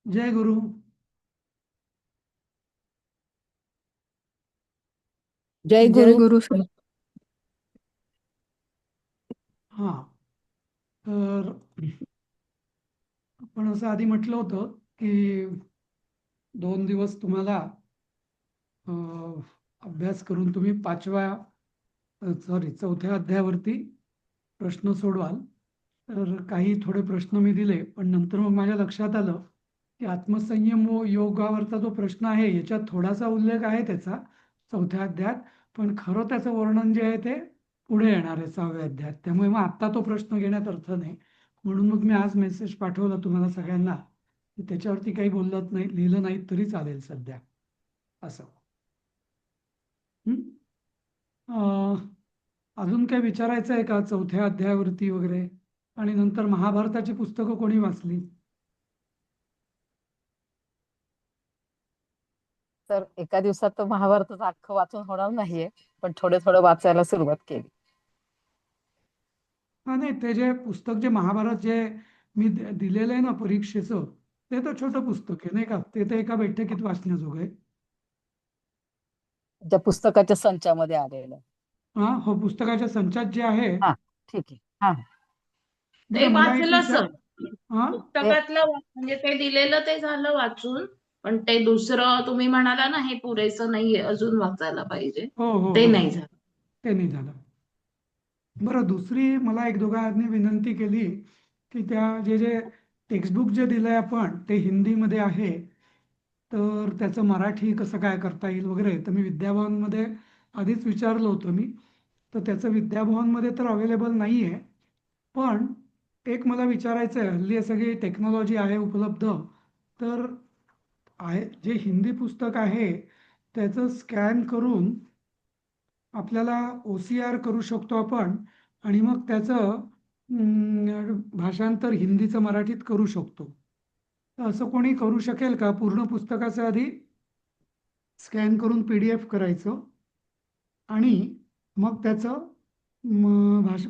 जय गुरु. जय जय गुरु. गुरु sir. हां, तर आपण असं आधी म्हटलं होतं की 2 दिवस तुम्हाला अ, अभ्यास करून तुम्ही चौथ्या अध्यायावरती प्रश्न सोडवाल. तर काही थोडे प्रश्न मी दिले, पण नंतर मग माझ्या लक्षात आलं की आत्मसंयम व योगावरचा जो प्रश्न आहे याच्यात थोडासा उल्लेख आहे त्याचा चौथ्या अध्यायात, पण खरं त्याचं वर्णन जे आहे ते पुढे येणार आहे 6व्या अध्यायात. त्यामुळे मग आत्ता तो प्रश्न घेण्यात अर्थ नाही. म्हणून मग मी आज मेसेज पाठवला तुम्हाला सगळ्यांना की त्याच्यावरती काही बोलत नाही, लिहिलं नाही तरी चालेल सध्या, असं. हं? अजून काही विचारायचं आहे का चौथ्या अध्यायावरती वगैरे? आणि नंतर महाभारताची पुस्तकं कोणी वाचली? तर एका दिवसात तर महाभारताचं अख्खं वाचून होणार नाहीये, पण थोडं थोडं वाचायला सुरुवात केली. हा, नाही, ते जे पुस्तक, जे महाभारत जे मी दिलेलं आहे ना परीक्षेचं, ते तर छोटं पुस्तक आहे नाही का, ते तर एका बैठकीत वाचण्याजोगं आहे. त्या पुस्तकाच्या संचामध्ये आलेलं. हा हो, पुस्तकाच्या संचात जे आहे. हा, ठीक आहे. हा, ते बरं, मला एक वाचलं विचार. सर. हा, ते म्हणजे ते दिलेलं ते झालं वाचून. पण ते दुसरं तुम्ही म्हणाला ना, हे पुरेसं नाहीये, अजून वाचायला पाहिजे. हो हो ते हो, नाही झालं. ते नाही झालं. बरं, दुसरी मला एक दोघांनी विनंती केली की त्या जे जे टेक्स्टबुक जे दिलंय आपण ते हिंदीमध्ये आहे, तर त्याचं मराठी कसं काय करता येईल वगैरे. तर मी विद्याभवनमध्ये आधीच विचारलं होतं मी, तर त्याचं विद्याभवनमध्ये तर अवेलेबल नाही आहे. पण एक मला विचारायचं आहे, हल्ली सगळी टेक्नॉलॉजी आहे उपलब्ध, तर आहे जे हिंदी पुस्तक आहे त्याचं स्कॅन करून आपल्याला OCR करू शकतो आपण, आणि मग त्याचं भाषांतर हिंदीचं मराठीत करू शकतो. तर असं कोणी करू शकेल का? पूर्ण पुस्तकाचं आधी स्कॅन करून PDF करायचं आणि मग त्याचं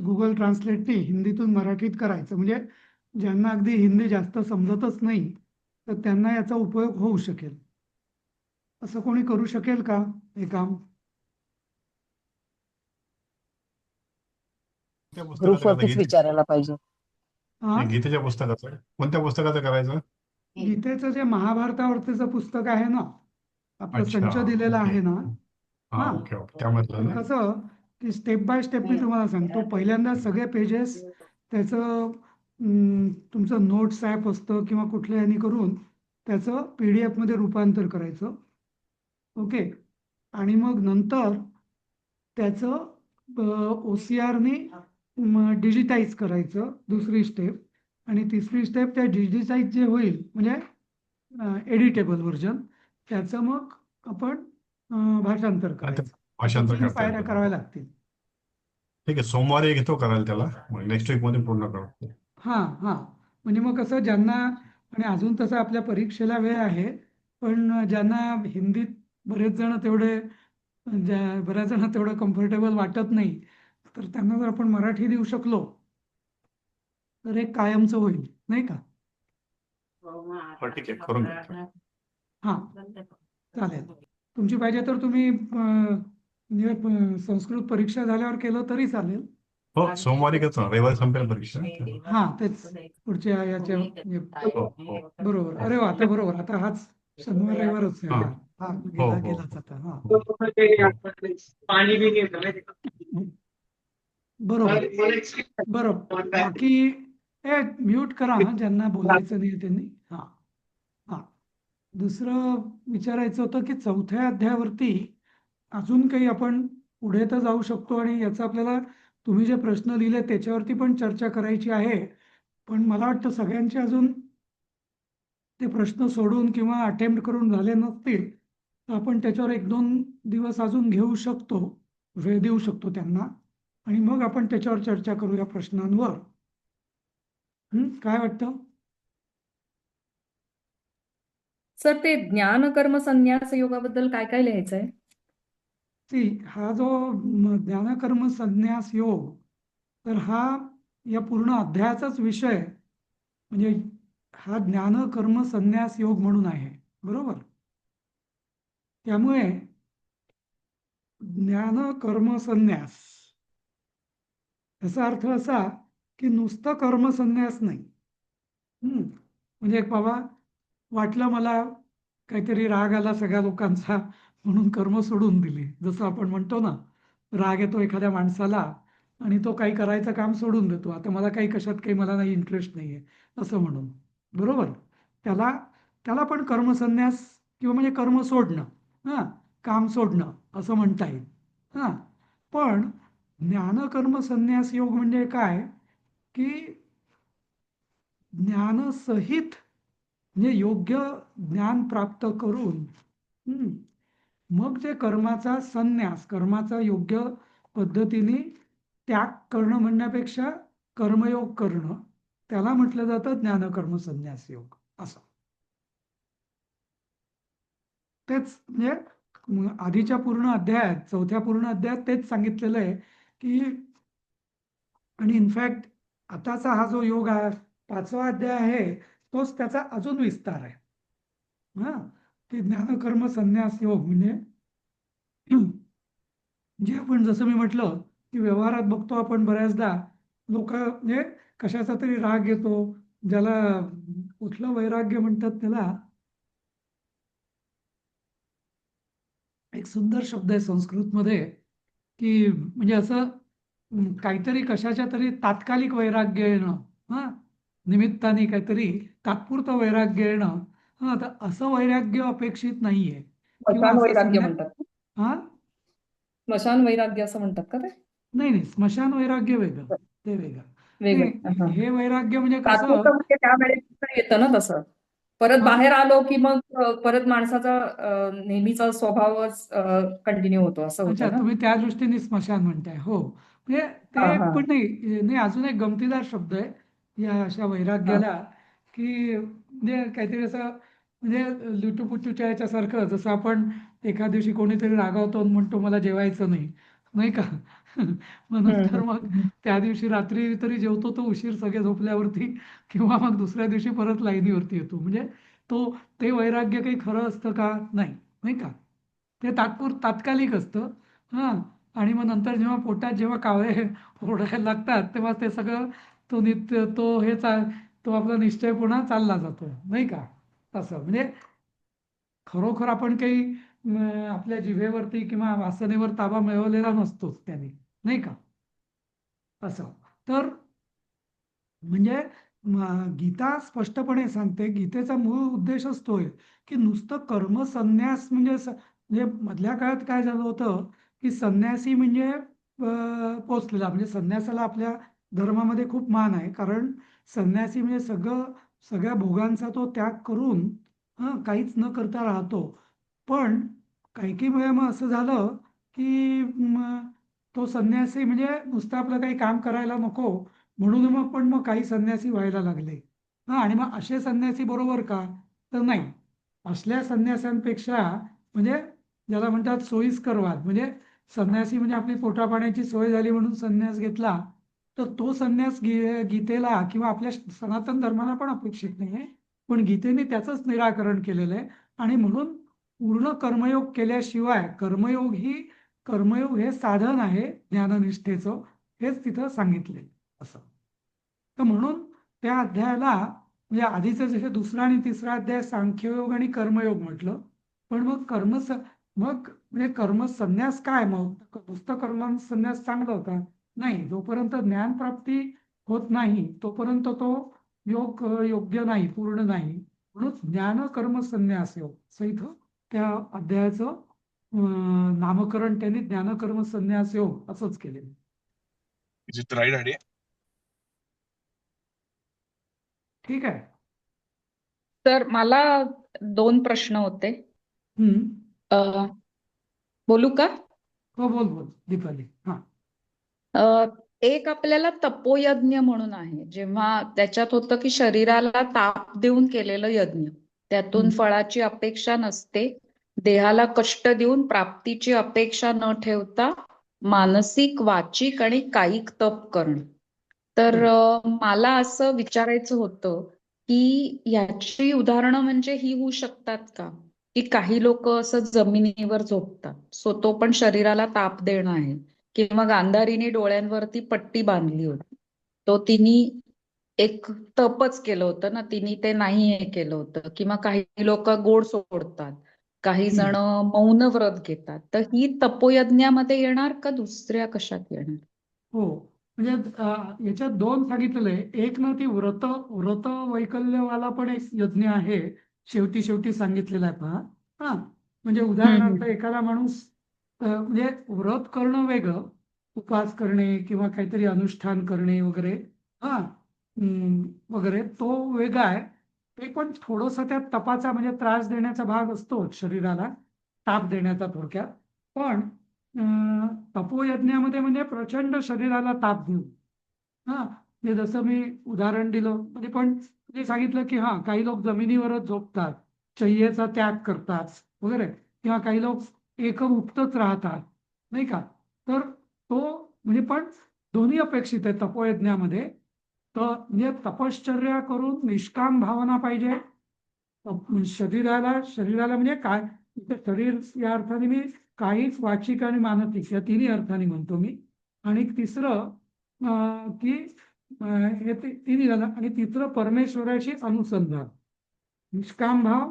गुगल ट्रान्सलेटने हिंदीतून मराठीत करायचं, म्हणजे ज्यांना अगदी हिंदी जास्त समजतच नाही तर त्यांना याचा उपयोग होऊ शकेल. असं कोणी करू शकेल का हे काम? त्या ग्रुप पुस्तकाचं करायचं वरतीच विचारायला पाहिजे. हा, गीतेच्या पुस्तकाचं कोणत्या पुस्तकाचं करायचं? गीतेचं जे महाभारतावरतीचं पुस्तक आहे ना, आपला अच्छा, संच दिलेला ओके. आहे ना. हा, हा, ओके ओके, त्यामधलं तर ना. कसं की स्टेप बाय स्टेप मी तुम्हाला सांगतो. पहिल्यांदा सगळे पेजेस त्याचं तुमचं नोट्स ॲप असतं किंवा कुठल्या ह्यानी करून त्याचं PDF मध्ये रूपांतर करायचं. ओके. आणि मग नंतर त्याचं OCRने डिजिटाईज करायचं, दुसरी स्टेप. आणि तिसरी स्टेप, त्या डिजिटाईज जे होईल म्हणजे एडिटेबल व्हर्जन, त्याचं मग आपण भाषांतर आता करायचं. अशा भाषांतर 3 करता पायऱ्या कराव्या येतं. लागतील. ठीक आहे, सोमवारी घेतो करायला त्याला, मग नेक्स्ट वीक मध्ये पूर्ण करतो. हां हां, म्हणजे मग कसं ज्यांना, आणि अजून तसं आपल्या परीक्षेला वेळ आहे, पण ज्यांना हिंदीत बरेच जण तेवढे, बऱ्याच जण तेवढं कम्फर्टेबल वाटत नाही, तर त्यांना जर आपण मराठी देऊ शकलो तर एक कायमचं होईल नाही का? हो, ठीक आहे, करून घेतो. हां, चालेल. तुमची पाहिजे तर तुम्ही म्हणजे संस्कृत परीक्षा झाल्यावर केलं तरी चालेल. हो, सोमवारी घेतो ना, रविवारी संपेल परीक्षा. हां, तेच पुढच्या याच्या म्हणजे हो हो बरोबर. हो अरे वा, आता बरोबर, आता हाच शनिवार रविवारच आहे. हा. हां हां, हो गेला हो गेलाच आता. हां, हो हो. बरोबर बरोबर. बाकी म्यूट करा हां, ज्यांना बोलायचं नाही त्यांनी. हां हां. दुसरं विचारायचं होतं की चौथ्या अध्यायावरती अजून काही आपण पुढे तर जाऊ शकतो, आणि याचा आपल्याला, तुम्ही जे प्रश्न लिहिले त्याच्यावरती पण चर्चा करायची आहे. पण मला वाटतं सगळ्यांचे अजून ते प्रश्न सोडून किंवा अटेम्प्ट करून झाले नसतील, तर आपण त्याच्यावर 1-2 दिवस अजून घेऊ शकतो, वेळ देऊ शकतो त्यांना, आणि मग आपण त्याच्यावर चर्चा करूया प्रश्नांवर. काय वाटतं? सर, ते ज्ञान कर्म संन्यास योगाबद्दल काय काय लिहायचंय? हा जो ज्ञानकर्म संन्यास योग, तर हा या पूर्ण अध्यायाचाच विषय आहे. म्हणजे हा ज्ञान कर्म संन्यास योग म्हणून आहे, बरोबर. त्यामुळे ज्ञान कर्म संन्यास याचा अर्थ असा की नुसतं कर्म संन्यास नाही. म्हणजे एक बाबा वाटलं मला काहीतरी राग आला सगळ्या लोकांचा म्हणून कर्म सोडून दिली, जसं आपण म्हणतो ना, राग येतो एखाद्या माणसाला आणि तो काही करायचं काम सोडून देतो, आता मला काही कशात काही मला नाही इंटरेस्ट नाहीये असं म्हणून, बरोबर. त्याला त्याला पण कर्मसन्यास किंवा म्हणजे कर्म सोडणं, हां, काम सोडणं असं म्हणता येईल. हां, पण ज्ञानकर्म संन्यास योग म्हणजे काय की ज्ञानसहित म्हणजे योग्य ज्ञान प्राप्त करून मग जे कर्माचा संन्यास, कर्माचा योग्य पद्धतीने त्याग करणं म्हणण्यापेक्षा कर्मयोग करणं, त्याला म्हटलं जातं ज्ञानकर्म संन्यास योग असं. तेच म्हणजे आधीच्या पूर्ण अध्यायात, चौथ्या पूर्ण अध्यायात तेच सांगितलेलं आहे की, आणि इनफॅक्ट आताचा हा जो योग आहे, 5वा अध्याय आहे, तोच त्याचा अजून विस्तार आहे. हा, ते ज्ञानकर्म संन्यास योग म्हणजे जे आपण जसं मी म्हटलं की व्यवहारात बघतो आपण बऱ्याचदा लोक म्हणजे कशाचा तरी राग येतो, ज्याला कुठलं वैराग्य म्हणतात त्याला, एक सुंदर शब्द आहे संस्कृतमध्ये की म्हणजे असं काहीतरी कशाच्या तरी तात्कालिक वैराग्य येणं, हा, निमित्ताने काहीतरी तात्पुरतं वैराग्य येणं, हा, तर असं वैराग्य अपेक्षित नाहीये किंवा स्मशान असं वैराग्य म्हणतात ना? हा, स्मशान वैराग्य असं म्हणतात का ते? नाही नाही, स्मशान वैराग्य वेगळं, ते वेगळं. वेगळं. नाही, हा. हे वैराग्य म्हणजे कसं, तात्पुरतं म्हणजे त्यावेळेस येतं ना तसं. परत हा, बाहेर आलो की मग परत माणसाचा नेहमीचा स्वभावच कंटिन्यू होतो, असं अच्छा, होतं ना? तुम्ही त्या दृष्टीने स्मशान म्हणताय, हो. म्हणजे हा ते हा. पण नाही नाही, अजून एक गमतीदार शब्द आहे या अशा हा. वैराग्याला की म्हणजे काहीतरी असं म्हणजे लुटूपुटूच्या याच्यासारखं, जसं आपण एका दिवशी कोणीतरी रागावतो आणि म्हणतो मला जेवायचं नाही, नाही का. मग नंतर मग हम्म. त्या दिवशी रात्री तरी जेवतो तो उशीर सगळे झोपल्यावरती, किंवा मग दुसऱ्या दिवशी परत लाईनीवरती येतो. म्हणजे तो ते वैराग्य काही खरं असतं का, नाही, नाही का. ते तात्कालिक असतं. हां, आणि मग नंतर जेव्हा पोटात जेव्हा कावळे ओरडायला लागतात तेव्हा ते सगळं तो नित्य तो हे तो आपला निश्चय पुन्हा चालला जातो, नाही का. असं म्हणजे खरोखर आपण काही आपल्या जिभेवरती किंवा वासनेवर ताबा मिळवलेला नसतोच त्याने, नाही का. असं तर म्हणजे गीता स्पष्टपणे सांगते, गीतेचा मूळ उद्देशच तो आहे की नुसतं कर्मसन्यास म्हणजे म्हणजे मधल्या काळात काय झालं होतं की संन्यासी म्हणजे पोचलेला, म्हणजे संन्यासाला आपल्या धर्मामध्ये खूप मान आहे, कारण संन्यासी म्हणजे सगळ्या भोगांचा तो त्याग करून काहीच न करता राहतो. पण काही काही वेळा मग असं झालं की तो संन्यासी म्हणजे नुसतं आपलं काही काम करायला नको म्हणून मग काही संन्यासी व्हायला लागले. हा, आणि मग असे संन्यासी बरोबर का, तर नाही. असल्या संन्यासांपेक्षा म्हणजे ज्याला म्हणतात सोयीस्करवाद, म्हणजे संन्यासी म्हणजे आपली पोटापाण्याची सोय झाली म्हणून संन्यास घेतला, तर तो संन्यास गीतेला किंवा आपल्या सनातन धर्माला पण अपेक्षित नाही आहे. पण गीतेने त्याचंच निराकरण केलेलं आहे. आणि म्हणून पूर्ण कर्मयोग केल्याशिवाय, कर्मयोग हे साधन आहे ज्ञाननिष्ठेचं, हेच तिथं सांगितले असं. तर म्हणून त्या अध्यायाला म्हणजे आधीचं जसे दुसरा आणि तिसरा अध्याय सांख्ययोग आणि कर्मयोग म्हटलं, पण मग मग म्हणजे कर्मसन्यास काय, मग नुसतं कर्मसन्यास चांगलं होता, नाही. जोपर्यंत ज्ञानप्राप्ती होत नाही तोपर्यंत तो योग योग्य नाही, पूर्ण नाही. म्हणून ज्ञान कर्म संन्यास योग असं इथं त्या अध्यायाचं नामकरण त्यांनी ज्ञानकर्म संन्यास योग असंच केलेलं. Right idea. ठीक आहे. तर मला 2 प्रश्न होते. हम्म. अ, बोलू का? हो, बोल बोल दीपाली. हा. अ, एक आपल्याला तपोयज्ञ म्हणून आहे, जेव्हा त्याच्यात होतं की शरीराला ताप देऊन केलेलं यज्ञ, त्यातून फळाची अपेक्षा नसते, देहाला कष्ट देऊन प्राप्तीची अपेक्षा न ठेवता मानसिक, वाचिक आणि कायिक तप करणं. तर मला असं विचारायचं होतं की याची उदाहरणं म्हणजे ही होऊ शकतात का, की काही लोक असं जमिनीवर झोपतात, सो तो पण शरीराला ताप देणं आहे. किंवा गांधारीने डोळ्यांवरती पट्टी बांधली होती, तो तिने एक तपच केलं होतं ना, तिने ते नाही हे केलं होतं. किंवा काही लोक गोड सोडतात, काही जण मौन व्रत घेतात. तर ही तपोयज्ञामध्ये येणार का दुसऱ्या कशात येणार? हो, म्हणजे याच्यात दोन सांगितलेलं आहे. एक ना ती व्रत वैकल्यवाला पण एक यज्ञ आहे, शेवटी सांगितलेला आहे पहा. हा, म्हणजे उदाहरणार्थ एखादा माणूस म्हणजे व्रत करणं वेगळं, उपवास करणे किंवा काहीतरी अनुष्ठान करणे वगैरे, हा, वगैरे तो वेगळा आहे. ते पण थोडंसं त्या तपाचा म्हणजे त्रास देण्याचा भाग असतो शरीराला, ताप देण्याचा थोडक्यात. पण तपोयज्ञामध्ये म्हणजे प्रचंड शरीराला ताप देऊ. हा, म्हणजे जसं मी उदाहरण दिलं म्हणजे पण ते सांगितलं की हा, काही लोक जमिनीवरच झोपतात, शय्येचा त्याग करतात वगैरे, किंवा काही लोक एकमुक्तच राहतात, नाही का. तर तो म्हणजे पण दोन्ही अपेक्षित आहे तपोयज्ञामध्ये. तर म्हणजे तपश्चर्या करून निष्काम भावना पाहिजे. शरीराला म्हणजे काय, इथं शरीर या अर्थाने मी काहीच वाचिक आणि मानसिक या तिन्ही अर्थाने म्हणतो मी. आणि तिसरं की हे तिन्ही झालं. आणि तिसरं परमेश्वराशी अनुसंधान, निष्काम भाव,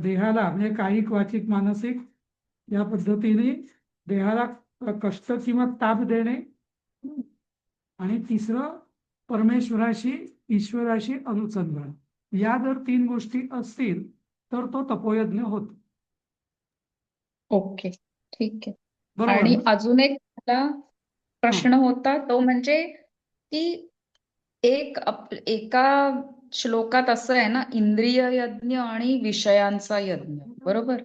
देहाला म्हणजे कायिक वाचिक मानसिक या पद्धतीने देहाला कष्ट किंवा ताप देणे. आणि तिसरं परमेश्वराशी ईश्वराशी अनुसंधान. या जर तीन गोष्टी असतील तर तो तपोयज्ञ होतो. ओके, ठीक आहे. बरोबर आणि ना? अजून एक मला प्रश्न होता, तो म्हणजे की एका श्लोकात असं आहे ना, इंद्रिय यज्ञ आणि विषयांचा यज्ञ, बरोबर?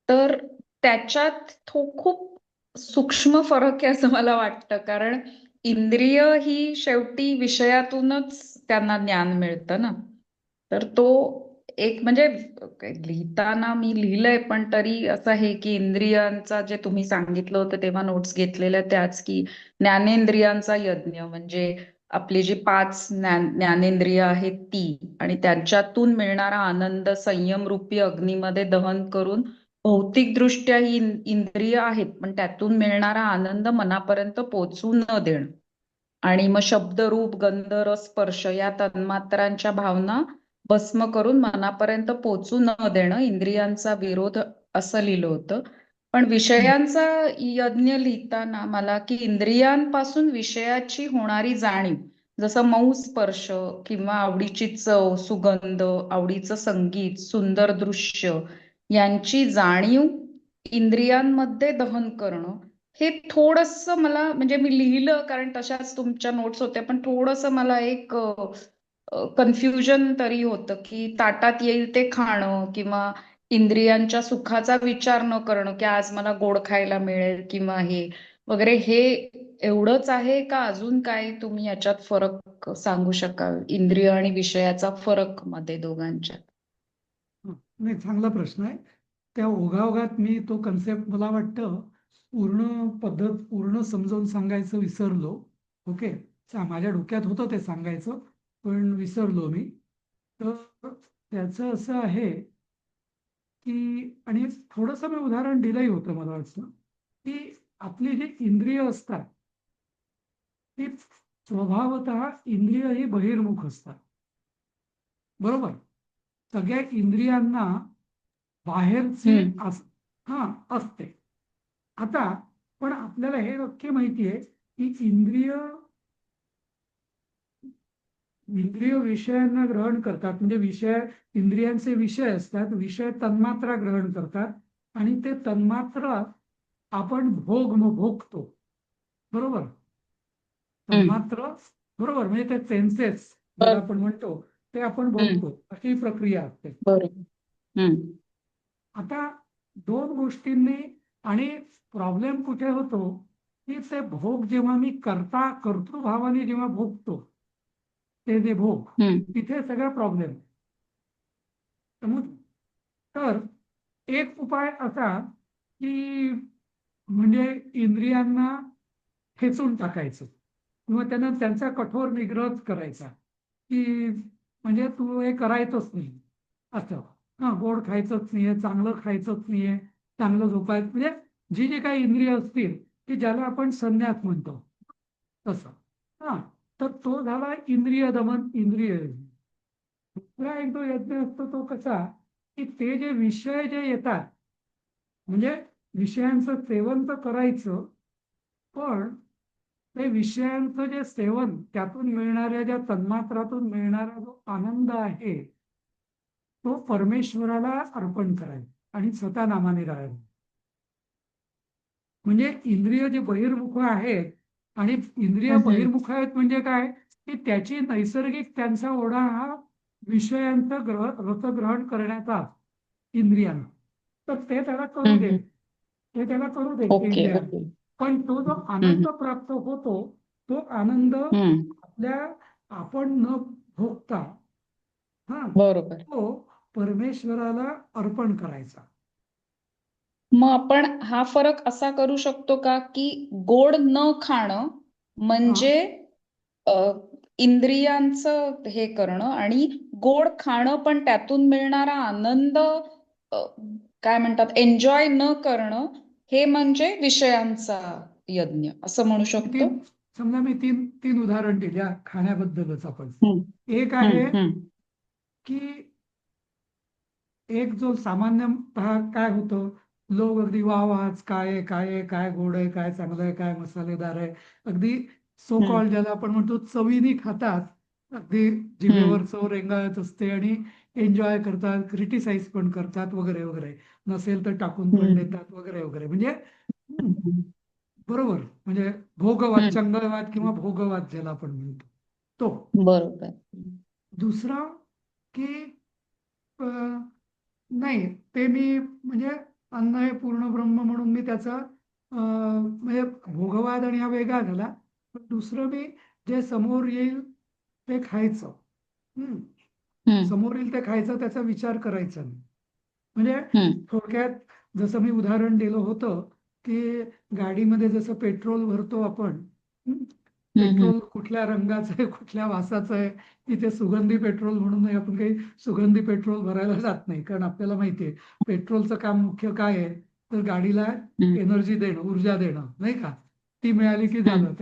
तर त्याच्यात तो खूप सूक्ष्म फरक आहे असं मला वाटतं. कारण इंद्रिय ही शेवटी विषयातूनच त्यांना ज्ञान मिळतं ना. तर तो एक म्हणजे लिहिताना मी लिहिलंय, पण तरी असं आहे की इंद्रियांचा जे तुम्ही सांगितलं होतं तेव्हा नोट्स घेतलेल्या त्याच, की ज्ञानेंद्रियांचा यज्ञ म्हणजे आपली जी 5 ज्ञानेंद्रिय आहेत ती, आणि त्यांच्यातून मिळणारा आनंद संयम रूपी अग्नीमध्ये दहन करून भौतिकदृष्ट्या ही इंद्रिय आहेत, पण त्यातून मिळणारा आनंद मनापर्यंत पोहोचू न देणं. आणि मग शब्द रूप गंध रस स्पर्श या तन्मात्रांच्या भावना भस्म करून मनापर्यंत पोहोचू न देणं इंद्रियांचा विरोध, असं लिहिलं होतं. पण विषयांचा यज्ञ लिहिताना मला की इंद्रियांपासून विषयाची होणारी जाणीव, जसं मऊ स्पर्श किंवा आवडीची चव, सुगंध, आवडीचं संगीत, सुंदर दृश्य यांची जाणीव इंद्रियांमध्ये दहन करणं, हे थोडंसं मला म्हणजे मी लिहिलं कारण तशाच तुमच्या नोट्स होत्या, पण थोडंसं मला एक कन्फ्युजन तरी होतं की ताटात येईल ते खाणं किंवा इंद्रियांच्या सुखाचा विचार न करणं, की आज मला गोड खायला मिळेल किंवा हे वगैरे, हे एवढंच आहे का अजून काय तुम्ही याच्यात फरक सांगू शकाल, इंद्रिय आणि विषयाचा फरक मध्ये दोघांच्या? नाही, चांगला प्रश्न आहे. त्या ओघाओघात मी तो कन्सेप्ट मला वाटतं पूर्ण समजावून सांगायचं विसरलो. ओके, माझ्या डोक्यात होतं ते सांगायचं, पण विसरलो मी. तर त्याचं असं आहे की, आणि थोडंसं मी उदाहरण दिलंही होतं मला वाटतं, की आपली जी इंद्रिय असतात ती स्वभावतः इंद्रिय ही बहिर्मुख असतात, बरोबर. सगळ्या इंद्रियांना बाहेरची असते. आता पण आपल्याला हे नक्की माहिती आहे की इंद्रिय विषयांना ग्रहण करतात, म्हणजे इंद्रियांचे विषय असतात, विषय तन्मात्रा ग्रहण करतात, आणि ते तन्मात्रा आपण भोगतो, बरोबर. तन्मात्र, बरोबर, म्हणजे ते सेन्सेस ज्याला आपण म्हणतो ते आपण भोगतो, अशी प्रक्रिया असते. बरोबर. आता दोन गोष्टींनी, आणि प्रॉब्लेम कुठे होतो की ते भोग जेव्हा मी कर्तृभावाने जेव्हा भोगतो, ते जे भोग, तिथे सगळा प्रॉब्लेम. तर एक उपाय असा की म्हणजे इंद्रियांना खेचून टाकायचं किंवा त्यांचा कठोर निग्रह करायचा, की म्हणजे तू हे करायचंच नाही असं. हा, गोड खायचंच नाहीये, चांगलं खायचंच नाहीये, चांगलं झोपायचं, म्हणजे जी जी काही इंद्रिय असतील की ज्याला आपण संन्यास म्हणतो तसं. हा, तर तो झाला इंद्रिय दमन, इंद्रिय यज्ञ. दुसरा एक जो यज्ञ असतो तो कसा, की ते जे विषय जे येतात, म्हणजे विषयांचं सेवन तर करायचं, पण ते विषयांचं जे सेवन, त्यातून मिळणाऱ्या ज्या तन्मात्रातून मिळणारा जो आनंद आहे तो परमेश्वराला अर्पण करायचा आणि स्वतः नामाने राहायचं. म्हणजे इंद्रिय जे बहिर्मुख आहेत, आणि इंद्रिय बहिर्मुख आहेत म्हणजे काय, की त्याची नैसर्गिक त्यांचा ओढा हा विषयांचं रसग्रहण करण्याचा इंद्रियांना. तर ते त्याला करू दे, ते त्याला करू दे ओके इंद्रियांना. ओके. पण तो जो आनंद प्राप्त होतो, तो आनंद आपल्या आपण न भोगता, हा, बरोबर. तो परमेश्वराला अर्पण करायचा. मग आपण हा फरक असा करू शकतो का, की गोड न खाणं म्हणजे इंद्रियांचं हे करणं, आणि गोड खाणं पण त्यातून मिळणारा आनंद काय म्हणतात एन्जॉय न करणं, हे म्हणजे विषयांचा यज्ञ असं म्हणू शकतो? समजा मी तीन तीन उदाहरण दिल्या खाण्याबद्दलच आपण. हम्म, एक आहे हम्म, की एक जो सामान्यतः काय होतं, लोक अगदी वा वाच काय आहे, काय आहे, काय गोड आहे, काय चांगलं आहे, काय मसालेदार आहे, अगदी सो कॉल ज्याला आपण म्हणतो चवीने खातात, अगदी जिभेवर चव रेंगाळत असते आणि एन्जॉय करतात, क्रिटिसाइज पण करतात वगैरे वगैरे, नसेल तर टाकून पण देतात वगैरे वगैरे. म्हणजे बरोबर, म्हणजे भोगवाद, चंगळवाद किंवा भोगवाद ज्याला आपण म्हणतो तो. बरोबर. दुसरा की नाही, ते मी म्हणजे अन्न हे पूर्ण ब्रह्म म्हणून मी त्याचा म्हणजे भोगवाद आणि हा वेगळा झाला. पण दुसरं मी जे समोर येईल ते खायचं. समोर येईल ते खायचं, त्याचा विचार करायचा नाही. म्हणजे थोडक्यात जसं मी उदाहरण दिलं होतं की गाडीमध्ये जसं पेट्रोल भरतो आपण, पेट्रोल कुठल्या रंगाचं आहे, कुठल्या वासाचं आहे, तिथे सुगंधी पेट्रोल म्हणून आपण काही सुगंधी पेट्रोल भरायला जात नाही, कारण आपल्याला माहितीये पेट्रोलचं काम मुख्य काय आहे, तर गाडीला एनर्जी देणं, ऊर्जा देणं, नाही का. ती मिळाली की झालं,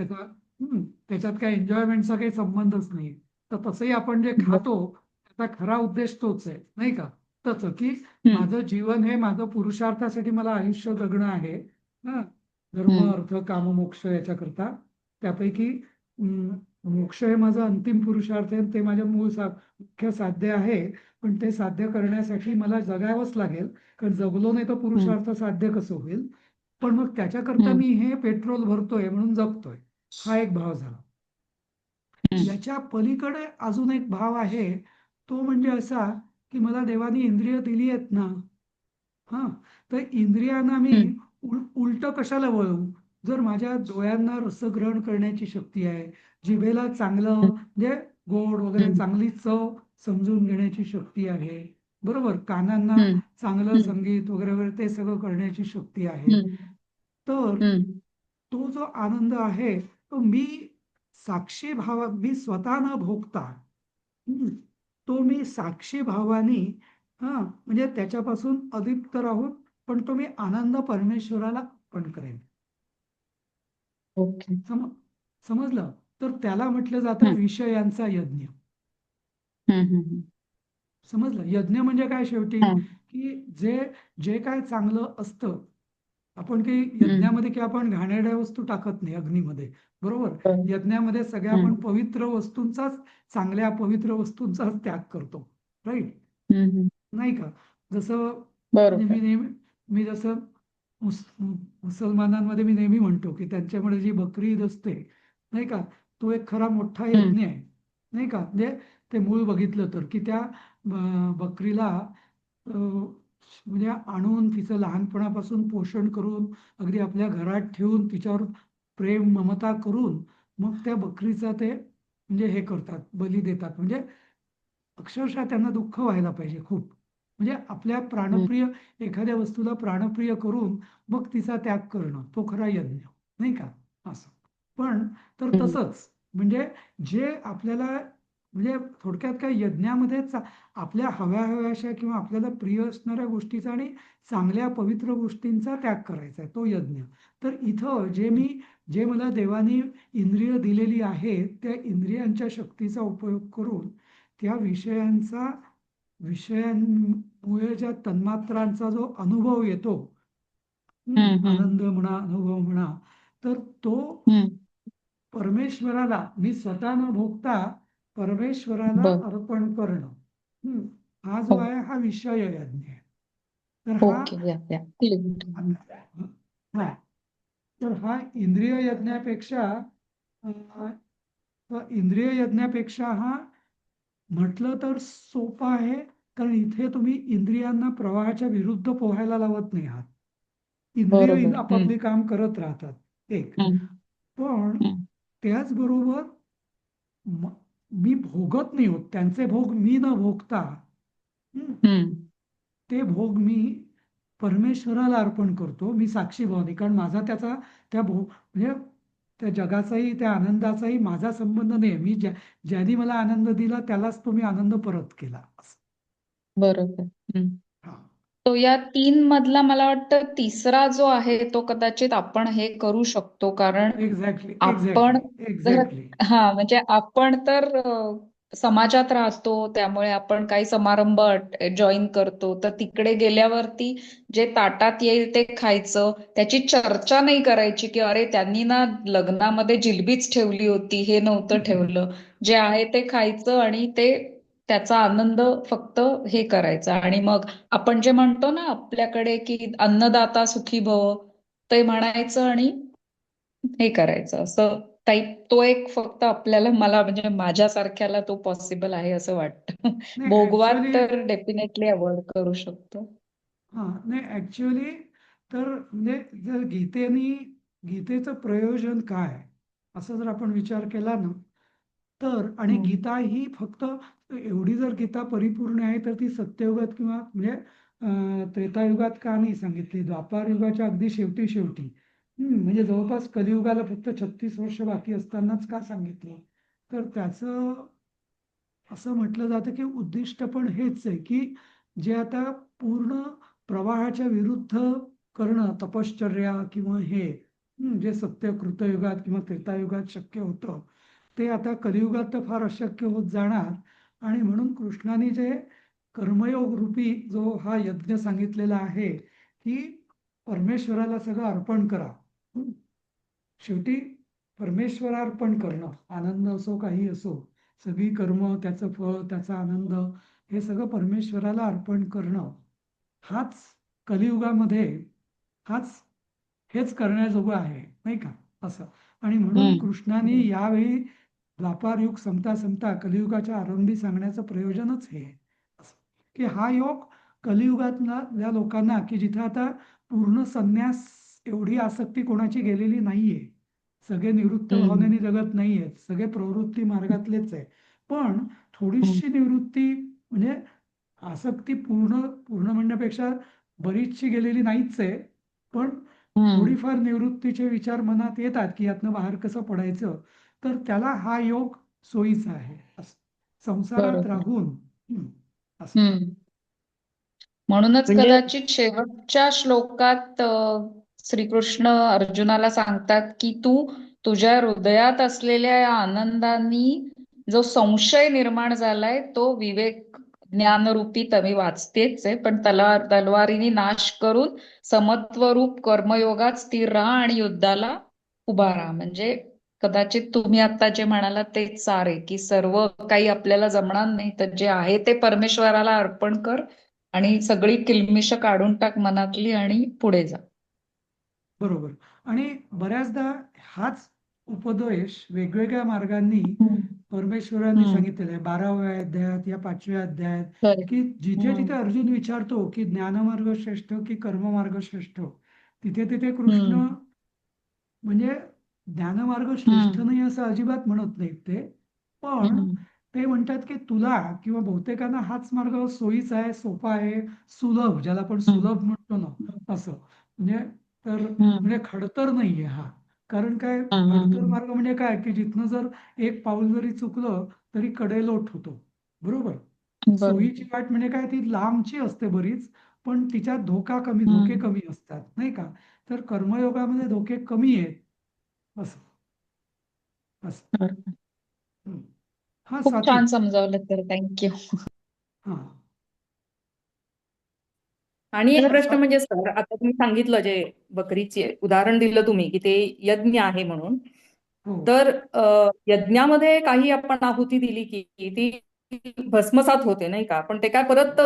त्याच्यात काय एन्जॉयमेंटचा काही संबंधच नाही. तर तसंही आपण जे खातो त्याचा खरा उद्देश तोच आहे, नाही का. तसं की माझं जीवन हे माझं पुरुषार्थासाठी मला आयुष्य जगणं आहे, हा, धर्म अर्थ काम मोक्ष याच्याकरता. त्यापैकी मोक्ष हे माझं अंतिम पुरुषार्थ आहे, ते माझ्या मुख्य साध्य आहे. पण ते साध्य करण्यासाठी मला जगावंच लागेल, कारण जगलो नाही तर पुरुषार्थ साध्य कसं होईल. पण मग त्याच्याकरता मी हे पेट्रोल भरतोय म्हणून जगतोय, हा एक भाव झाला. याच्या पलीकडे अजून एक भाव आहे, तो म्हणजे असा की मला देवाने इंद्रिय दिली आहेत ना, हा, तर इंद्रियांना मी उलट कशाला वळवू. जर माझ्या डोळ्यांना रसग्रहण करण्याची शक्ती आहे, जिभेला चांगलं म्हणजे गोड वगैरे चांगली चव समजून घेण्याची शक्ती आहे, बरोबर, कानांना चांगलं संगीत वगैरे वगैरे ते सगळं करण्याची शक्ती आहे, तर तो जो आनंद आहे तो मी साक्षी भाव, मी स्वतः न भोगता, तो मी साक्षी भावाने, हा, म्हणजे त्याच्यापासून अलिप्त राहून, पण तो मी आनंद परमेश्वराला अर्पण करेन. ओके. समजलं. तर त्याला म्हटलं जातं विषयांचा यज्ञ. समजलं. यज्ञ म्हणजे काय शेवटी, की जे काय चांगलं असतं, आपण काही यज्ञामध्ये की आपण घाणेरड्या वस्तू टाकत नाही अग्नीमध्ये, बरोबर. यज्ञामध्ये सगळ्या आपण पवित्र वस्तूंचाच, चांगल्या पवित्र वस्तूंचाच त्याग करतो, राईट, नाही का. जसं म्हणजे मी जसं मुसलमानांमध्ये मी नेहमी म्हणतो की त्यांच्यामध्ये जी बकरी ईद असते, नाही का, तो एक खरा मोठा यज्ञ आहे, नाही का. म्हणजे ते मूळ बघितलं तर की त्या बकरीला म्हणजे आणून तिचं लहानपणापासून पोषण करून अगदी आपल्या घरात ठेवून तिच्यावर प्रेम ममता करून मग त्या बकरीचा ते म्हणजे हे करतात, बली देतात. म्हणजे अक्षरशः त्यांना दुःख व्हायला पाहिजे खूप, म्हणजे आपल्या प्राणप्रिय एखाद्या वस्तूला प्राणप्रिय करून मग तिचा त्याग करणं, तो खरा यज्ञ, नाही का, असं. पण तर तसंच म्हणजे जे आपल्याला म्हणजे थोडक्यात काय यज्ञामध्ये आपल्या हव्याशा किंवा आपल्याला प्रिय असणाऱ्या गोष्टीचा आणि चांगल्या पवित्र गोष्टींचा त्याग करायचा आहे तो यज्ञ. तर इथं जे मला देवानी इंद्रिय दिलेली आहेत त्या इंद्रियांच्या शक्तीचा उपयोग करून त्या विषयांमुळे ज्या तन्मात्रांचा जो अनुभव येतो, आनंद म्हणा, अनुभव म्हणा, तर तो परमेश्वराला मी स्वतः न भोगता परमेश्वराला बर अर्पण करणं. हा जो हो आहे हा विषय यज्ञ आहे. तर हा ओके या क्लिअर हा तर हा इंद्रिय यज्ञापेक्षा हा म्हटलं तर सोपा आहे. कारण इथे तुम्ही इंद्रियांना प्रवाहाच्या विरुद्ध पोहायला लावत नाही आहात. इंद्रिय आपापली काम करत राहतात एक. पण त्याचबरोबर मी भोगत नाही होत त्यांचे भोग मी न भोगता ते भोग मी परमेश्वराला अर्पण करतो. मी साक्षी भावने, कारण माझा त्या भोग म्हणजे त्या जगाचाही त्या आनंदाचाही माझा संबंध नाही. मी ज्यांनी मला आनंद दिला त्यालाच तो मी आनंद परत केला असं. बरोबर हा तो या 3 मधला मला वाटतं तिसरा जो आहे तो कदाचित आपण हे करू शकतो कारण एक्झॅक्टली आपण एक्झॅक्टली एक्झॅक्टली म्हणजे आपण तर समाजात राहतो त्यामुळे आपण काही समारंभ जॉईन करतो तर तिकडे गेल्यावरती जे ताटात येईल ते खायचं त्याची चर्चा नाही करायची की अरे त्यांनी ना लग्नामध्ये जिलबीच ठेवली होती हे नव्हतं ठेवलं. जे आहे ते खायचं आणि त्याचा आनंद फक्त हे करायचा आणि मग आपण जे म्हणतो ना आपल्याकडे की अन्नदाता सुखी भव ते म्हणायचं आणि हे करायचं असं टाईप. तो एक फक्त मला म्हणजे माझ्यासारख्याला तो पॉसिबल आहे असं वाटतं. नाही भोगवाद ऍक्च्युअली तर डेफिनेटली अवॉइड करू शकतो. नाही ऍक्च्युअली तर म्हणजे जर गीतेचं प्रयोजन काय असं जर आपण विचार केला ना तर आणि गीता ही फक्त एवढी जर गीता परिपूर्ण आहे तर ती सत्ययुगात किंवा म्हणजे त्रेतायुगात का नाही सांगितली, द्वापार युगाच्या अगदी शेवटी शेवटी म्हणजे जवळपास कलियुगाला फक्त 36 वर्ष बाकी असतानाच का सांगितलं. तर त्याचं असं म्हटलं जातं की उद्दिष्ट पण हेच आहे की जे आता पूर्ण प्रवाहाच्या विरुद्ध करणं तपश्चर्या किंवा हे जे सत्य कृतयुगात किंवा त्रेतायुगात शक्य होतं ते आता कलियुगात तर फार अशक्य होत जाणार. आणि म्हणून कृष्णाने जे कर्मयोग रूपी जो हा यज्ञ सांगितलेला आहे की परमेश्वराला सगळं अर्पण करा. शेवटी परमेश्वरार्पण करणं, आनंद असो काही असो, सगळी कर्म त्याचं फळ त्याचा आनंद हे सगळं परमेश्वराला अर्पण करणं हाच कलियुगामध्ये हेच करण्याजोगं आहे नाही का असं. आणि म्हणून कृष्णाने यावेळी द्वापार युग संपता संपता कलियुगाच्या आरंभी सांगण्याचं प्रयोजनच हे आहे असं की हा योग कलियुगातल्या लोकांना की जिथं आता पूर्ण संन्यास एवढी आसक्ती कोणाची गेलेली नाहीये, सगळे निवृत्त भावनेने जगत नाहीयेत, सगळे प्रवृत्ती मार्गातलेच आहे. पण थोडीशी निवृत्ती म्हणजे आसक्ती पूर्ण म्हणण्यापेक्षा बरीचशी गेलेली नाहीच आहे. पण थोडीफार निवृत्तीचे विचार मनात येतात की यातनं बाहेर कसं पडायचं. तर त्याला हा योग सोयीचा आहे असं संसारात बरोबर राहून असं. म्हणूनच म्हणजे कदाचित शेवटच्या श्लोकात श्रीकृष्ण अर्जुनाला सांगतात की तू तुझ्या हृदयात असलेल्या या आनंदानी जो संशय निर्माण झालाय तो विवेक ज्ञानरूपी तवी वाचतेच आहे पण तलवारीने नाश करून समत्वरूप कर्मयोगात स्थिर राहा आणि युद्धाला उभा राहा. म्हणजे कदाचित तुम्ही आता जे म्हणालात तेच सार आहे की सर्व काही आपल्याला जमणार नाही तर जे आहे ते परमेश्वराला अर्पण कर आणि सगळी किलमिश काढून टाक मनातली आणि पुढे जा. बरोबर. आणि बऱ्याचदा हाच उपदेश वेगवेगळ्या मार्गांनी परमेश्वरांनी सांगितलेला आहे. 12व्या अध्यायात या 5व्या अध्यायात की जिथे जिथे अर्जुन विचारतो की ज्ञानमार्ग श्रेष्ठ की कर्ममार्ग श्रेष्ठ, तिथे तिथे कृष्ण म्हणजे ज्ञानमार्ग श्रेष्ठ नाही असं अजिबात म्हणत नाहीत ते. पण ते म्हणतात की तुला किंवा बहुतेकांना हाच मार्ग सोयीचा आहे, सोपा आहे, सुलभ, ज्याला आपण सुलभ म्हणतो ना असं. म्हणजे म्हणजे खडतर नाहीये हा. कारण काय खडतर मार्ग म्हणजे काय की जिथनं जर एक पाऊल जरी चुकलं तरी कडेलोट होतो. बरोबर? बरोबर. सोयीची वाट म्हणजे काय, ती लांबची असते बरीच, पण तिच्यात धोके कमी असतात, नाही का? तर कर्मयोगामध्ये धोके कमी आहेत, असं असं. बरोबर. हम्म. हा, खूप स्वाती. छान समजावलं तर थँक्यू. हा. आणि एक तर प्रश्न म्हणजे सर, आता तुम्ही सांगितलं जे बकरीचे उदाहरण दिलं तुम्ही की ते यज्ञ आहे म्हणून, हो. तर यज्ञामध्ये काही आपण आहुती दिली की ती भस्मसात होते नाही का, पण ते काय परत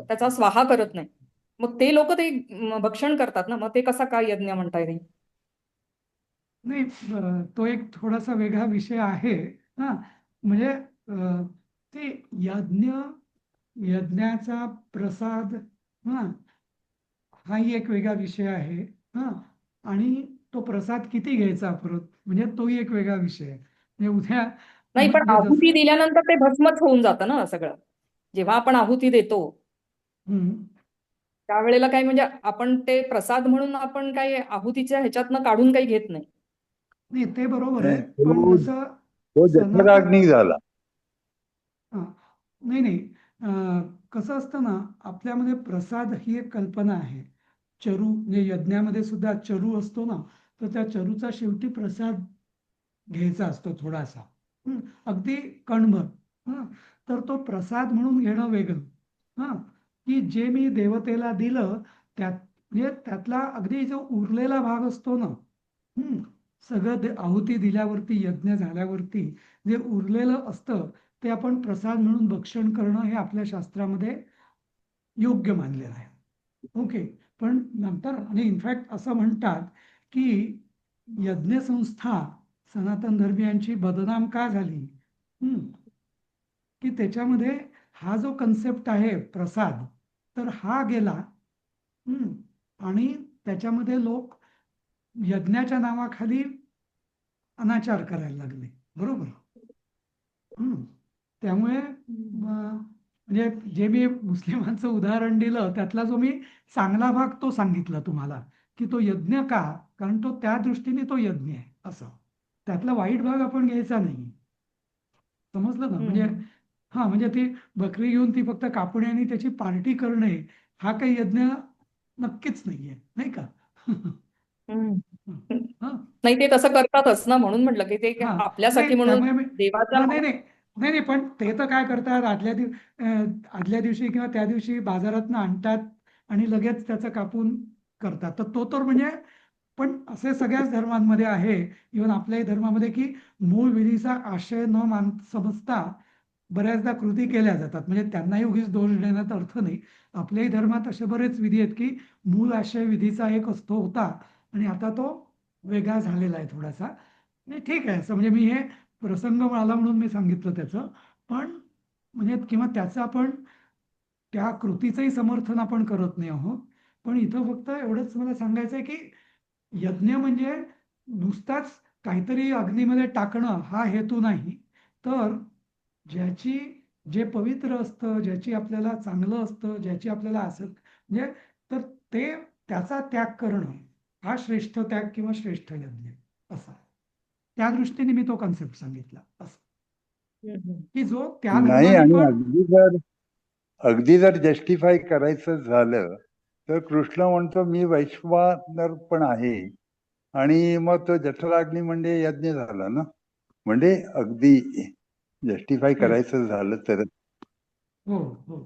त्याचा स्वाहा करत नाही. मग ते लोक ते भक्षण करतात ना, मग ते कसा काय यज्ञ म्हणता येईल? नाही, तो एक थोडासा वेगळा विषय आहे. हा, म्हणजे ते यज्ञाचा प्रसाद, हा, हाही एक वेगळा विषय आहे. हा, आणि तो प्रसाद किती घ्यायचा परत, म्हणजे तोही एक वेगळा विषय आहे. म्हणजे उद्या नाही, पण म्हणजे आहुती जसं दिल्यानंतर ते भस्मच होऊन जातं ना सगळं. जेव्हा आपण आहुती देतो हम्म, त्यावेळेला काय, म्हणजे आपण ते प्रसाद म्हणून आपण काही आहुतीच्या ह्याच्यातनं काढून काही घेत नाही. नाही, ते बरोबर आहे, नाही, पण तो जसं तो सनातन जठराग्नी झाला. हा, नाही नाही, कसं असतं ना, आपल्यामध्ये प्रसाद ही एक कल्पना आहे. चरू म्हणजे यज्ञामध्ये सुद्धा चरू असतो ना, तर त्या चरूचा शेवटी प्रसाद घ्यायचा असतो थोडासा, अगदी कणभर. हं, तर तो प्रसाद म्हणून घेणं वेगळं. हा, की जे मी देवतेला दिलं त्यात, म्हणजे त्यातला अगदी जो उरलेला भाग असतो ना, सगळं आहुती दिल्यावरती, यज्ञ झाल्यावरती जे उरलेलं असतं ते आपण प्रसाद म्हणून भक्षण करणं हे आपल्या शास्त्रामध्ये योग्य मानलेलं आहे. ओके. पण नंतर, आणि इनफॅक्ट असं म्हणतात की यज्ञसंस्था सनातन धर्मियांची बदनाम का झाली, की त्याच्यामध्ये हा जो कन्सेप्ट आहे प्रसाद, तर हा गेला. आणि त्याच्यामध्ये लोक यज्ञाच्या नावाखाली अनाचार करायला लागले. बरोबर? त्यामुळे म्हणजे जे मी मुस्लिमांचं उदाहरण दिलं त्यातला जो मी चांगला भाग तो सांगितला तुम्हाला, की तो यज्ञ का, कारण तो त्या दृष्टीने तो यज्ञ आहे असं. त्यातला वाईट भाग आपण घ्यायचा नाही. समजलं ना? म्हणजे हा, म्हणजे ती बकरी घेऊन ती फक्त कापणे आणि त्याची पार्टी करणे हा काही यज्ञ नक्कीच नाहीये, नाही का? हा, नाही, ते तसं करतातच ना, म्हणून म्हटलं की ते हा, आपल्यासाठी नाही, म्हणून त्यामुळे मी देवाच्या हा, नाही नाही नाही नाही, पण ते तर काय करतात, आदल्या दिवशी किंवा त्या दिवशी बाजारातनं आणतात आणि लगेच त्याचं कापून करतात. तर तो तर म्हणजे, पण असे सगळ्याच धर्मांमध्ये आहे, इव्हन आपल्याही धर्मामध्ये, की मूळ विधीचा आशय न समजता बऱ्याचदा कृती केल्या जातात. म्हणजे त्यांनाही उगीच दोष देण्यात अर्थ नाही. आपल्याही धर्मात असे बरेच विधी आहेत की मूळ आशय विधीचा एक असतो होता आणि आता तो वेगळा झालेला आहे थोडासा. नाही, ठीक आहे, असं म्हणजे मी हे प्रसंग आला म्हणून मी सांगितलं त्याचं. पण म्हणजे किंवा त्याचं आपण त्या कृतीचंही समर्थन आपण करत नाही आहोत. पण इथं फक्त एवढंच मला सांगायचं आहे की यज्ञ म्हणजे नुसताच काहीतरी अग्नीमध्ये टाकणं हा हेतू नाही, तर जे पवित्र असतं, ज्याची आपल्याला चांगलं असतं, ज्याची आपल्याला असं म्हणजे, तर ते त्याचा त्याग करणं हा श्रेष्ठ त्याग किंवा श्रेष्ठ यज्ञ असा. त्या दृष्टीने मी तो कन्सेप्ट सांगितला असं, की जो त्या नाही, धर्माने आणि पण अगदी जर जस्टिफाय करायचं झालं तर कृष्ण म्हणतो मी वैश्वानर पण आहे, आणि मग तो जठराग्नी म्हणजे यज्ञ झाला ना. म्हणजे अगदी जस्टिफाय करायचं झालं तर. हो हो.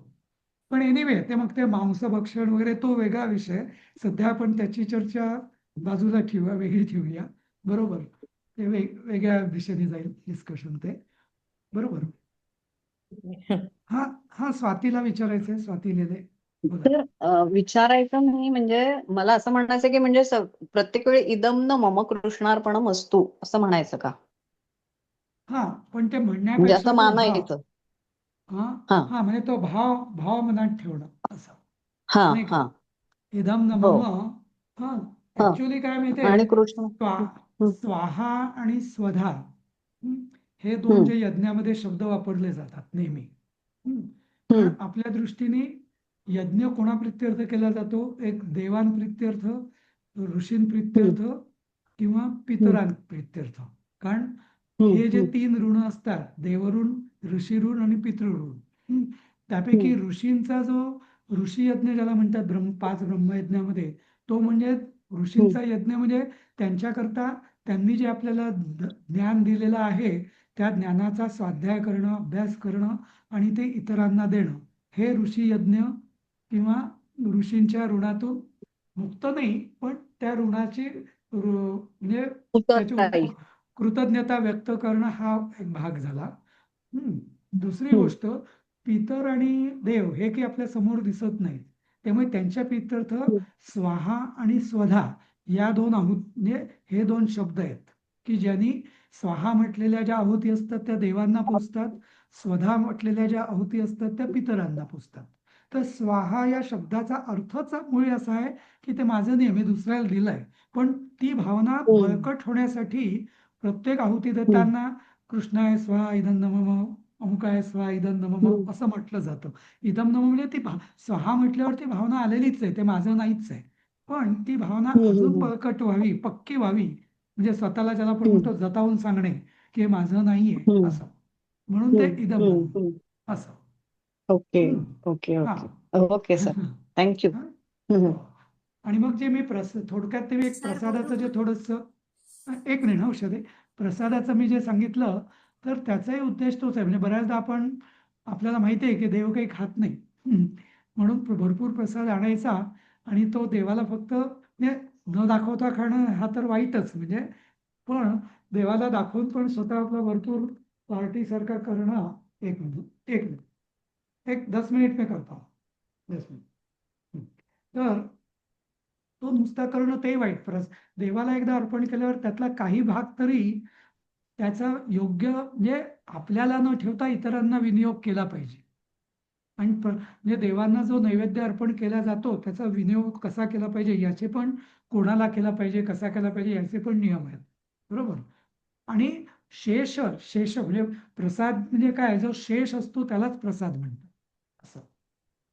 पण एनिवे, ते मग ते मांसभक्षण वगैरे तो वेगळा विषय. सध्या आपण त्याची चर्चा बाजूला ठेवूया, वेगळी ठेवूया. बरोबर? ते वेगळ्या दिशेने जाईल डिस्कशन ते. बरोबर? हा हा, स्वातीला विचारायचंय. स्वाती लेले, बोला. तर विचारायचं नाही, म्हणजे मला असं म्हणायचं की म्हणजे प्रत्येक वेळी इदम न मम कृष्णार्पणम असतो असं म्हणायचं का? हा, पण ते म्हणजे म्हणण्यापेक्षा असं जो भाव, मानायचं. हा हा हा, म्हणजे तो भाव मनात ठेवणं असं, हा नाही का? हा. इदम न हो. मम. हा, हा. ऍक्च्युअली काय माहितीये, आणि कृष्ण. हम्म, स्वाहा आणि स्वधा, हे दोन हम्म, जे यज्ञामध्ये शब्द वापरले जातात नेहमी, हम्म, कारण आपल्या दृष्टीने यज्ञ कोणाप्रित्यर्थ केला जातो? एक देवांप्रित्यर्थ, ऋषींप्रित्यर्थ किंवा पितरांप्रित्यर्थ. कारण हम्म, हे जे हम्म, 3 ऋण असतात, देवऋण, ऋषी ऋण आणि पितृऋण. हं. त्यापैकी ऋषींचा जो ऋषी यज्ञ ज्याला म्हणतात 5 ब्रह्मयज्ञामध्ये, तो म्हणजे ऋषींचा यज्ञ म्हणजे त्यांच्याकरता त्यांनी जे आपल्याला ज्ञान दिलेलं आहे त्या ज्ञानाचा स्वाध्याय करणं, अभ्यास करणं आणि ते इतरांना देणं, हे ऋषी यज्ञ किंवा ऋषींच्या ऋणातून मुक्त नाही, पण त्या ऋणाची म्हणजे त्याची उत्तरदायी. कृतज्ञता व्यक्त करणं हा एक भाग झाला. दुसरी हम्म. गोष्ट, पितर आणि देव हे काही आपल्या समोर दिसत नाहीत, त्यामुळे त्यांच्या प्रित्यर्थ स्वाहा आणि स्वधा या 2 म्हणजे हे 2 शब्द आहेत की ज्यांनी स्वाहा म्हटलेल्या ज्या आहुती असतात त्या देवांना पोचतात, स्वधा म्हटलेल्या ज्या आहुती असतात त्या पितरांना पोचतात. तर स्वाहा या शब्दाचा अर्थच मुळी असा आहे की ते माझं नाही, मी दुसऱ्याला दिलंय, पण ती भावना बळकट होण्यासाठी प्रत्येक आहुती देताना कृष्णाय स्वाहा इदं नमः, अमुकाय स्वाहा इदं नमः असं म्हटलं जातं. इदं नमः म्हणजे ती स्वाहा म्हटल्यावर ती भावना आलेलीच आहे, ते माझं नाहीच आहे, पण ती भावना अजून बळकट व्हावी, पक्की व्हावी, म्हणजे स्वतःला ज्याला आपण म्हणतो जतावून सांगणे की हे माझं नाहीये असं, म्हणून ते इदं नमः असं. ओके हम्म. हा. Okay sir, thank you. हो. आणि मग जे मी थोडक्यात ते एक सर, प्रसादाचं जे बोलू थोडंसं एक मिनिट औषध आहे, प्रसादाचं मी जे सांगितलं तर त्याचाही उद्देश तोच आहे. म्हणजे बऱ्याचदा आपल्याला माहिती आहे की देव काही खात नाही, म्हणून भरपूर प्रसाद आणायचा आणि तो देवाला फक्त म्हणजे न दाखवता खाणं हा तर वाईटच, म्हणजे पण देवाला दाखवून पण स्वतः आपला भरपूर पार्टी सारखा करणं. एक मिनिट एक 10 मिनिट मी करतो, 10 मिनिट. तर तो नुसता करणं ते वाईट. देवाला एकदा अर्पण केल्यावर त्यातला काही भाग तरी त्याचा योग्य म्हणजे आपल्याला न ठेवता इतरांना विनियोग केला पाहिजे. आणि म्हणजे देवांना जो नैवेद्य अर्पण केला जातो त्याचा विनियोग कसा केला पाहिजे याचे पण, कोणाला केला पाहिजे, कसा केला पाहिजे याचे पण नियम आहेत, बरोबर. आणि शेष म्हणजे प्रसाद म्हणजे काय, जो शेष असतो त्यालाच प्रसाद म्हणतात असं,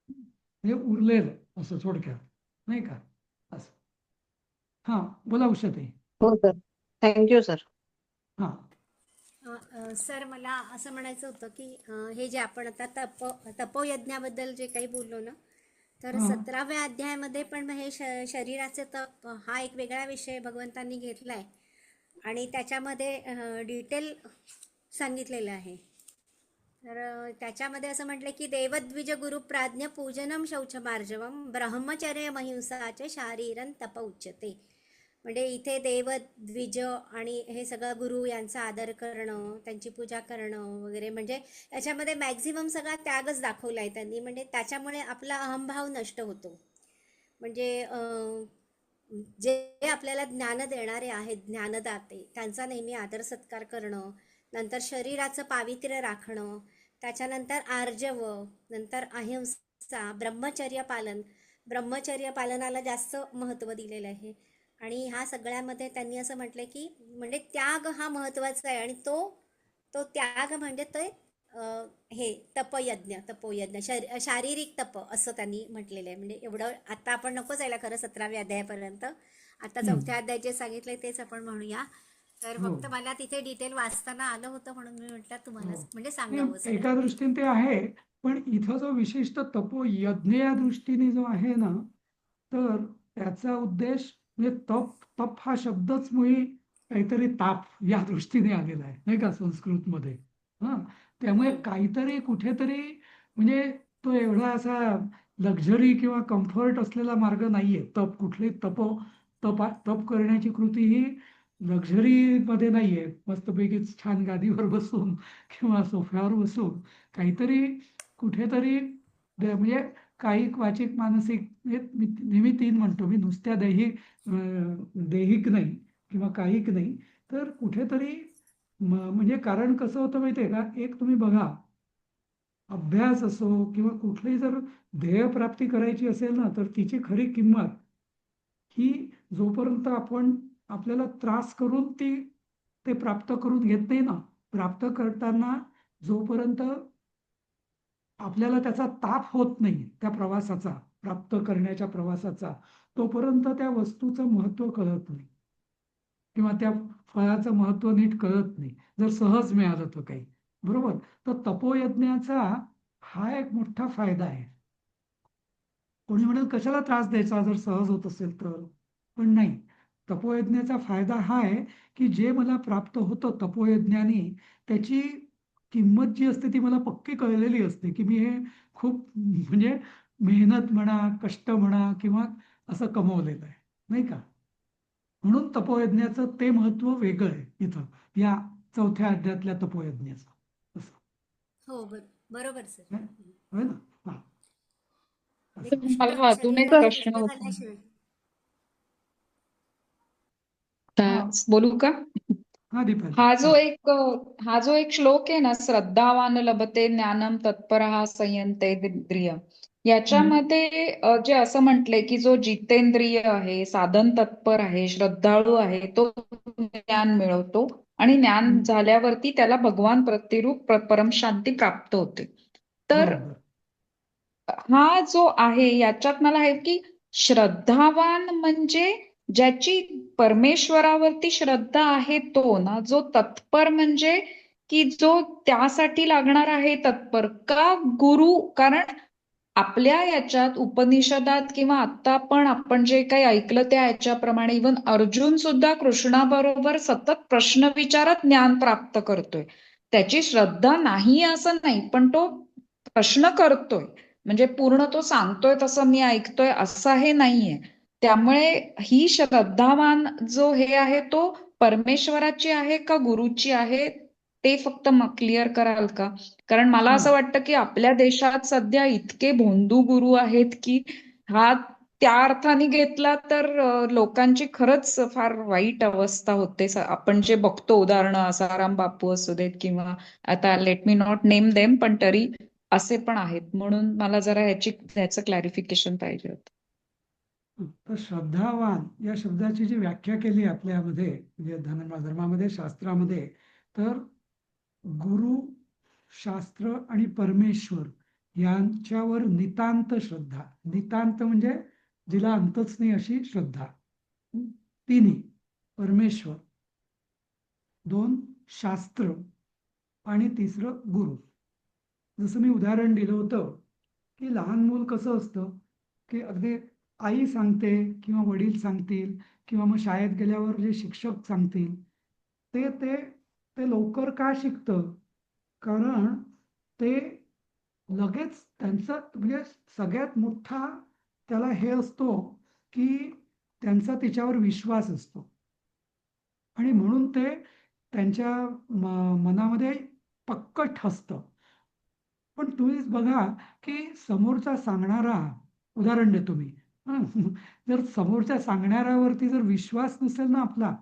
म्हणजे उरलेलं असं थोडक्यात, नाही का असं. हा, बोला उषाताई. हो सर, थँक्यू सर. हा. सर, मला असं म्हणायचं होतं की हे जे आपण आता तपोयज्ञाबद्दल जे काही बोललो ना, तर हा. 17व्या अध्यायामध्ये पण हे शरीराचे तप हा एक वेगळा विषय भगवंतांनी घेतलाय आणि त्याच्यामध्ये डिटेल सांगितलेलं आहे. तर त्याच्यामध्ये असं म्हटलं की देवद्विज गुरु प्राज्ञ पूजनम शौचमार्जवम ब्रह्मचर्य महिंसाचे शारीरन तप उच्यते. म्हणजे इथे देवद्विज आणि हे सगळं गुरु यांचा आदर करणं, त्यांची पूजा करणं वगैरे, म्हणजे याच्यामध्ये मॅक्झिमम सगळा त्यागच दाखवलाय त्यांनी. म्हणजे त्याच्यामुळे आपला अहंभाव नष्ट होतो. म्हणजे जे आपल्याला ज्ञान देणारे आहेत, ज्ञानदाते, त्यांचा नेहमी आदर सत्कार करणं, नंतर शरीराचं पावित्र्य राखणं, त्याच्यानंतर आर्जव, नंतर अहिंसा, ब्रह्मचर्य पालनाला जास्त महत्त्व दिलेलं आहे. आणि ह्या सगळ्यामध्ये त्यांनी असं म्हटलंय की म्हणजे त्याग हा महत्त्वाचा आहे आणि तो त्याग म्हणजे ते हे तपोयज्ञ शारीरिक तप असं त्यांनी म्हटलेलं आहे. म्हणजे एवढं आता आपण नको जायला खरं 17व्या अध्यायापर्यंत, आता 4थ्या अध्यायात जे सांगितलंय तेच आपण म्हणूया. तर फक्त मला तिथे डिटेल वाचताना आलं होतं म्हणून मी म्हटलं तुम्हाला म्हणजे सांगावं. एका दृष्टीने ते आहे, पण इथं जो विशिष्ट तपोयज्ञ या दृष्टीने जो आहे ना, तर त्याचा उद्देश म्हणजे तप हा शब्दच मुळी काहीतरी ताप या दृष्टीने आलेला आहे, नाही का, संस्कृतमध्ये. हा, त्यामुळे काहीतरी कुठेतरी म्हणजे तो एवढा असा लक्झरी किंवा कम्फर्ट असलेला मार्ग नाहीये. कुठली तप करण्याची कृती ही लक्झरी मध्ये नाहीये, मस्तपैकी छान गादीवर बसून किंवा सोफ्यावर बसून काहीतरी कुठेतरी म्हणजे काही वाचिक मानसिक, नेहमी 3 म्हणतो मी, नुसत्या दैहिक नाही किंवा काहीक नाही, तर कुठेतरी म्हणजे कारण कसं होतं माहितीये का, एक तुम्ही बघा, अभ्यास असो किंवा कुठलीही जर ध्येयप्राप्ती करायची असेल ना, तर तिची खरी किंमत ही जोपर्यंत आपण आपल्याला त्रास करून ते प्राप्त करून घेत नाही ना, प्राप्त करताना जोपर्यंत आपल्याला त्याचा ताप होत नाही त्या प्रवासाचा, प्राप्त करण्याच्या प्रवासाचा, तोपर्यंत त्या वस्तूचं महत्व कळत नाही किंवा त्या फळाचं महत्व नीट कळत नाही, जर सहज मिळालं तर काही. बरोबर. तर तपोयज्ञाचा हा एक मोठा फायदा आहे. कोणी म्हणेल कशाला त्रास द्यायचा जर सहज होत असेल तर, पण नाही. तपोयज्ञाचा फायदा हा आहे की जे मला प्राप्त होतं तपोयज्ञाने, त्याची किंमत जी असते ती मला पक्की कळलेली असते की मी हे खूप म्हणजे मेहनत म्हणा, कष्ट म्हणा किंवा असं कमवलेलं आहे, नाही का? म्हणून तपोयज्ञाचं ते महत्व वेगळं आहे इथं, या 4थ्या अध्यायातल्या तपोयज्ञाचं. असं हो, बरोबर सर. है होय ना? हा. म्हणजे असं. शुद्ध मला अजून एक शरीराला प्रश्न शुद्ध होता. झाल्याशिवाय. हा बोलू का? हा दीपाली. हा जो एक श्लोक आहे ना, श्रद्धावान लभते ज्ञानम तत्परः संयंतेंद्रिय, याच्यामध्ये जे असं म्हटलंय की जो जितेंद्रिय आहे, साधन तत्पर आहे, श्रद्धाळू आहे, तो ज्ञान मिळवतो आणि ज्ञान झाल्यावरती त्याला भगवान प्रतिरूप परमशांती प्राप्त होते. तर बरोबर. हा जो आहे याच्यात मला आहे की श्रद्धावान म्हणजे ज्याची परमेश्वरावरती श्रद्धा आहे तो ना, जो तत्पर म्हणजे की जो त्यासाठी लागणार आहे तत्पर, का गुरु? कारण आपल्या याच्यात उपनिषदात किंवा आता पण आपण जे काही ऐकलं त्या याच्याप्रमाणे इवन अर्जुन सुद्धा कृष्णाबरोबर सतत प्रश्न विचारत ज्ञान प्राप्त करतोय. त्याची श्रद्धा नाही असं नाही, पण तो प्रश्न करतोय. म्हणजे पूर्ण तो सांगतोय तसं मी ऐकतोय असं हे नाहीये. त्यामुळे ही श्रद्धावान जो हे आहे तो परमेश्वराची आहे का गुरुची आहे, ते फक्त क्लिअर कराल का? कारण मला असं वाटतं की आपल्या देशात सध्या इतके भोंदू गुरु आहेत की हा त्या अर्थाने घेतला तर लोकांची खरंच फार वाईट अवस्था होते. आपण जे बघतो उदाहरणं, आसाराम बापू असू देत किंवा आता let me not name them, पण तरी असे पण आहेत. म्हणून मला जरा ह्याचं क्लॅरिफिकेशन पाहिजे होतं. तर श्रद्धावान या शब्दाची जी व्याख्या केली आपल्यामध्ये म्हणजे धर्मामध्ये, शास्त्रामध्ये, तर गुरु, शास्त्र आणि परमेश्वर यांच्यावर नितांत श्रद्धा. नितांत म्हणजे जिला अंतच नाही अशी श्रद्धा. तिन्ही, परमेश्वर, 2 शास्त्र आणि 3 गुरु. जसं मी उदाहरण दिलं होतं की लहान मूल कसं असतं की अगदी आई सांगते किंवा वडील सांगतील किंवा मग शाळेत गेल्यावर जे शिक्षक सांगतील ते ते ते लवकर का शिकतं? कारण ते लगेच त्यांचं म्हणजे सगळ्यात मोठा त्याला हे असतो की त्यांचा तिच्यावर विश्वास असतो आणि म्हणून ते त्यांच्या मनामध्ये पक्क ठसतं. पण तुम्हीच बघा की समोरचा सांगणारा, उदाहरण देतो मी, जर समोरच्या सांगणाऱ्यावरती जर विश्वास नसेल ना आपला,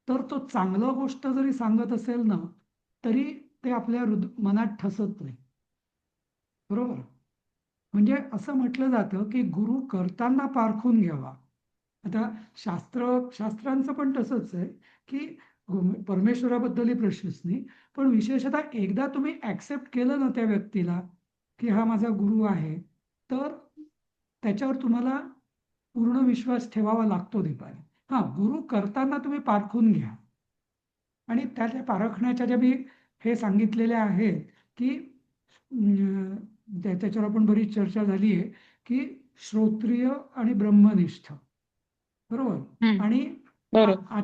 तर तो चांगलं गोष्ट जरी सांगत असेल ना, तरी ते आपल्या मनात ठसत नाही. बरोबर. म्हणजे असं म्हटलं जातं की गुरु करताना पारखून घ्यावा. आता शास्त्रांचं पण तसंच आहे की परमेश्वराबद्दलही प्रश्नच नाही, पण विशेषतः एकदा तुम्ही ऍक्सेप्ट केलं ना त्या व्यक्तीला की हा माझा गुरु आहे, तर त्याच्यावर तुम्हाला पूर्ण विश्वास ठेवावा लागतो. दीपाली, हा, गुरु करताना तुम्ही पारखून घ्या. आणि त्या पारखण्याच्या ज्या मी हे सांगितलेल्या आहेत की त्याच्यावर आपण बरीच चर्चा झाली आहे की श्रोत्रिय आणि ब्रह्मनिष्ठ, बरोबर, आणि बरोबर.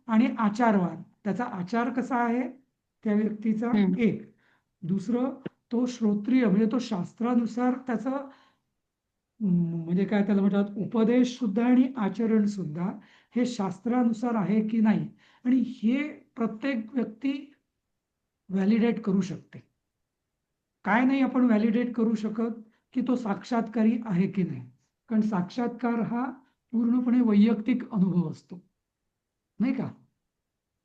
आणि आचारवान. त्याचा आचार कसा आहे त्या व्यक्तीचा, एक. दुसरं, तो श्रोत्रिय म्हणजे तो शास्त्रानुसार त्याचं म्हणजे काय त्याला म्हणतात, उपदेश सुद्धा आणि आचरण सुद्धा हे शास्त्रानुसार आहे की नाही, आणि हे प्रत्येक व्यक्ती व्हॅलिडेट करू शकते. काय नाही आपण व्हॅलिडेट करू शकत की तो साक्षात्कारी आहे की नाही, कारण साक्षात्कार हा पूर्णपणे वैयक्तिक अनुभव असतो, नाही का?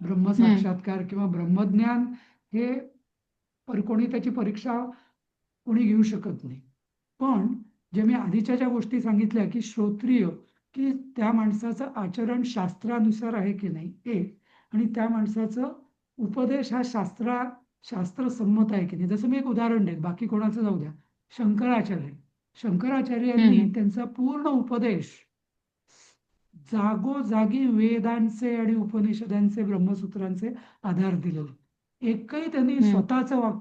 ब्रह्मसाक्षात्कार किंवा ब्रह्मज्ञान हे कोणी त्याची परीक्षा कोणी घेऊ शकत नाही. पण जे मी आधीच्या ज्या गोष्टी सांगितल्या की श्रोत्रिय, की त्या माणसाचं आचरण शास्त्रानुसार आहे की नाही, एक, आणि त्या माणसाचं उपदेश हा शास्त्रसंमत आहे की नाही. जसं मी एक उदाहरण देईन, बाकी कोणाचं जाऊ द्या. शंकराचार्यांनी त्यांचा पूर्ण उपदेश जागोजागी वेदांचे आणि उपनिषदांचे, ब्रह्मसूत्रांचे आधार दिलेले. एकही त्यांनी हम्म. स्वतःचं वाक्य